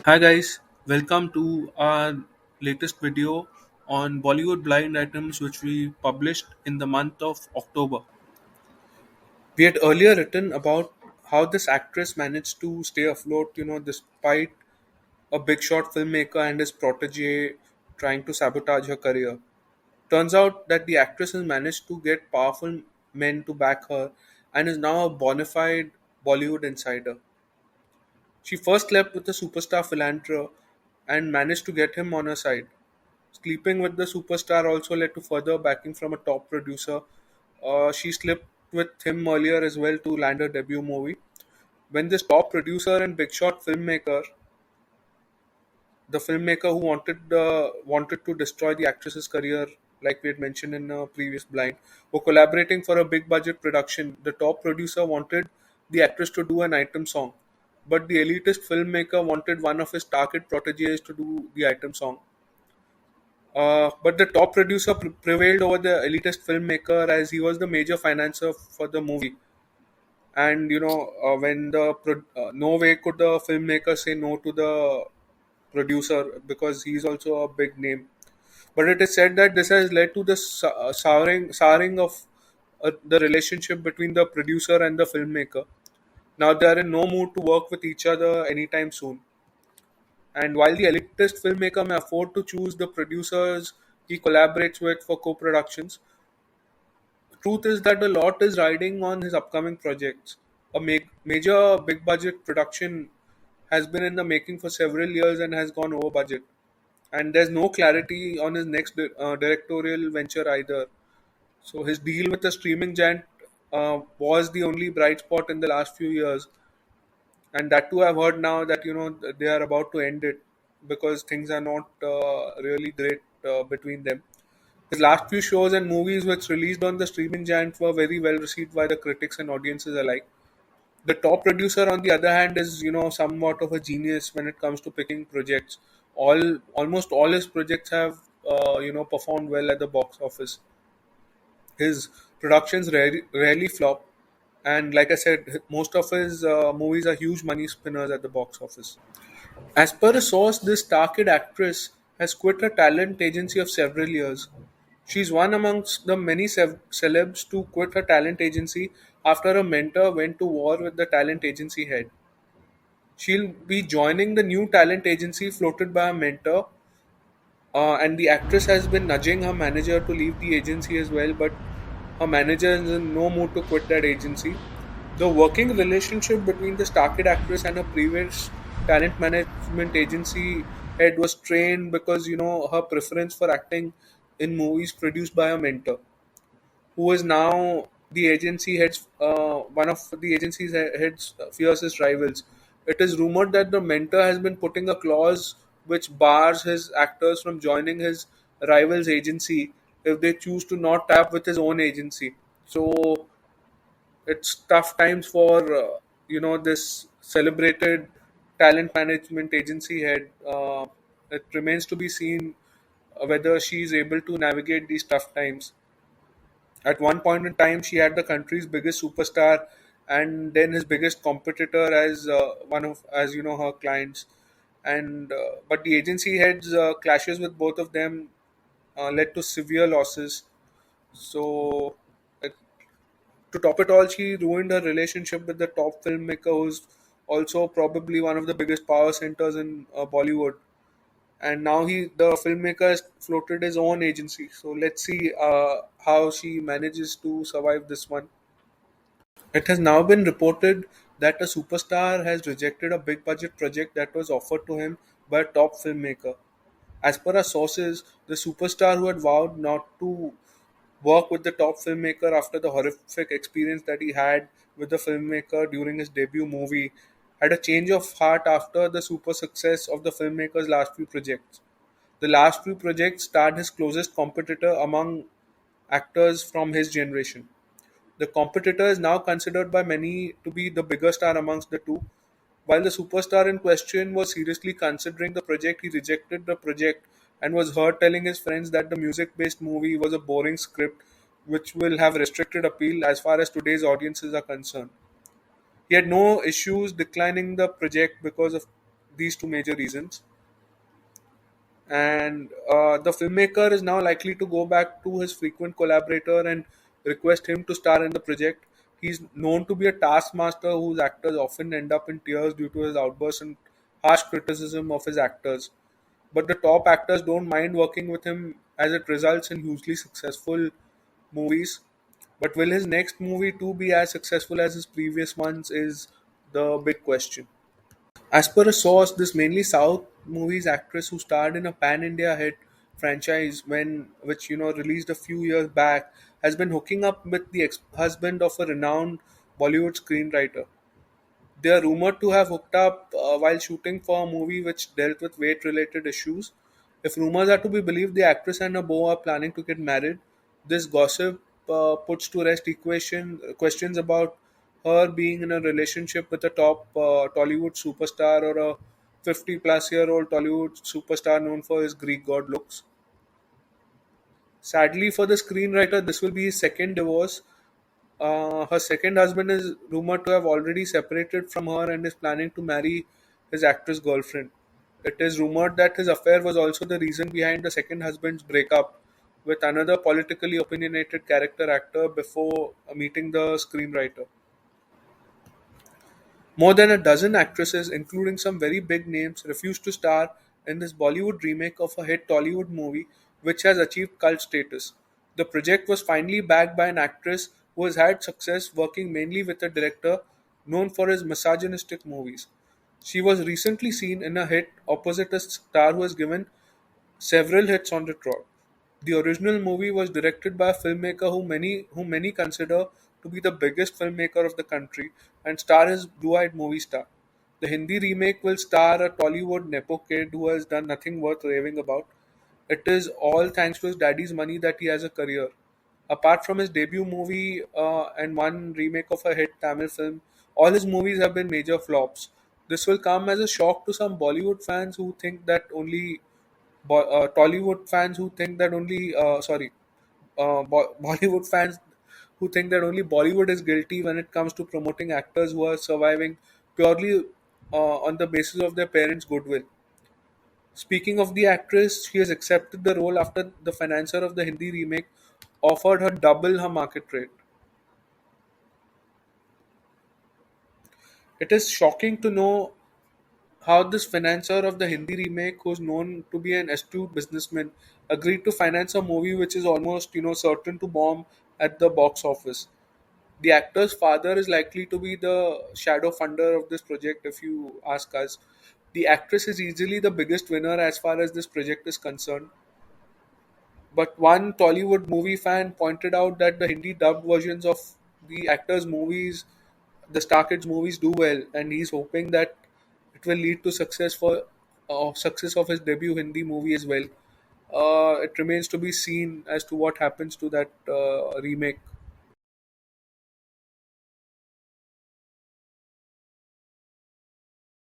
Hi guys, welcome to our latest video on Bollywood blind items which we published in the month of October. We had earlier written about how this actress managed to stay afloat, despite a big shot filmmaker and his protege trying to sabotage her career. Turns out that the actress has managed to get powerful men to back her and is now a bona fide Bollywood insider. She first slept with a superstar philanderer and managed to get him on her side. Sleeping with the superstar also led to further backing from a top producer. She slept with him earlier as well to land her debut movie. When this top producer and big shot filmmaker, the filmmaker who wanted to destroy the actress's career, like we had mentioned in a previous blind, were collaborating for a big budget production. The top producer wanted the actress to do an item song, but the elitist filmmaker wanted one of his target proteges to do the item song. But the top producer prevailed over the elitist filmmaker as he was the major financer for the movie. And when no way could the filmmaker say no to the producer because he's also a big name. But it is said that this has led to the souring of the relationship between the producer and the filmmaker. Now they are in no mood to work with each other anytime soon. And while the elitist filmmaker may afford to choose the producers he collaborates with for co-productions, the truth is that a lot is riding on his upcoming projects. A major big budget production has been in the making for several years and has gone over budget. And there's no clarity on his next directorial venture either. So his deal with the streaming giant was the only bright spot in the last few years, and that too I've heard now that they are about to end it because things are not really great between them. His last few shows and movies which released on the streaming giant were very well received by the critics and audiences alike. The top producer, on the other hand, is somewhat of a genius when it comes to picking projects. Almost all his projects have performed well at the box office. His productions rarely flop, and like I said, most of his movies are huge money spinners at the box office. As per a source, this star-kid actress has quit her talent agency of several years. She's one amongst the many celebs to quit her talent agency after a mentor went to war with the talent agency head. She'll be joining the new talent agency floated by a mentor, and the actress has been nudging her manager to leave the agency as well, but her manager is in no mood to quit that agency. The working relationship between the star-kid actress and her previous talent management agency head was strained because her preference for acting in movies produced by a mentor, who is now the agency head's one of the agency's head's fiercest rivals. It is rumored that the mentor has been putting a clause which bars his actors from joining his rival's agency if they choose to not tap with his own agency. So it's tough times for this celebrated talent management agency head. It remains to be seen whether she is able to navigate these tough times. At one point in time, she had the country's biggest superstar and then his biggest competitor as one of, as her clients. And but the agency heads clashes with both of them led to severe losses. So uh, to top it all, she ruined her relationship with the top filmmaker, who's also probably one of the biggest power centers in Bollywood. And now the filmmaker has floated his own agency. So let's see how she manages to survive this one. It has now been reported that a superstar has rejected a big budget project that was offered to him by a top filmmaker. As per our sources, the superstar who had vowed not to work with the top filmmaker after the horrific experience that he had with the filmmaker during his debut movie had a change of heart after the super success of the filmmaker's last few projects. The last few projects starred his closest competitor among actors from his generation. The competitor is now considered by many to be the bigger star amongst the two. While the superstar in question was seriously considering the project, he rejected the project and was heard telling his friends that the music based movie was a boring script which will have restricted appeal as far as today's audiences are concerned. He had no issues declining the project because of these two major reasons. And the filmmaker is now likely to go back to his frequent collaborator and request him to star in the project. He's known to be a taskmaster whose actors often end up in tears due to his outbursts and harsh criticism of his actors. But the top actors don't mind working with him as it results in hugely successful movies. But will his next movie too be as successful as his previous ones is the big question. As per a source, this mainly South movies actress who starred in a pan-India hit franchise which released a few years back, has been hooking up with the ex-husband of a renowned Bollywood screenwriter. They are rumored to have hooked up while shooting for a movie which dealt with weight-related issues. If rumors are to be believed, the actress and her beau are planning to get married. This gossip puts to rest questions about her being in a relationship with a top Tollywood superstar or a 50-plus-year-old Tollywood superstar known for his Greek god looks. Sadly for the screenwriter, this will be his second divorce. Her second husband is rumored to have already separated from her and is planning to marry his actress girlfriend. It is rumored that his affair was also the reason behind the second husband's breakup with another politically opinionated character actor before meeting the screenwriter. More than a dozen actresses, including some very big names, refused to star in this Bollywood remake of a hit Tollywood movie which has achieved cult status. The project was finally backed by an actress who has had success working mainly with a director known for his misogynistic movies. She was recently seen in a hit opposite a star who has given several hits on the trot. The original movie was directed by a filmmaker whom many consider to be the biggest filmmaker of the country and star as blue-eyed movie star. The Hindi remake will star a Tollywood nepo kid who has done nothing worth raving about. It is all thanks to his daddy's money that he has a career. Apart from his debut movie and one remake of a hit Tamil film, all his movies have been major flops. This will come as a shock to some Bollywood fans who think that only Tollywood fans who think that only sorry, Bollywood fans who think that only Bollywood is guilty when it comes to promoting actors who are surviving purely on the basis of their parents' goodwill. Speaking of the actress, she has accepted the role after the financier of the Hindi remake offered her double her market rate. It is shocking to know how this financier of the Hindi remake, who's known to be an astute businessman, agreed to finance a movie which is almost, certain to bomb at the box office. The actor's father is likely to be the shadow funder of this project, if you ask us. The actress is easily the biggest winner as far as this project is concerned. But one Tollywood movie fan pointed out that the Hindi dubbed versions of the actors' movies, the Star Kids movies, do well, and he's hoping that it will lead to success of his debut Hindi movie as well. It remains to be seen as to what happens to that remake.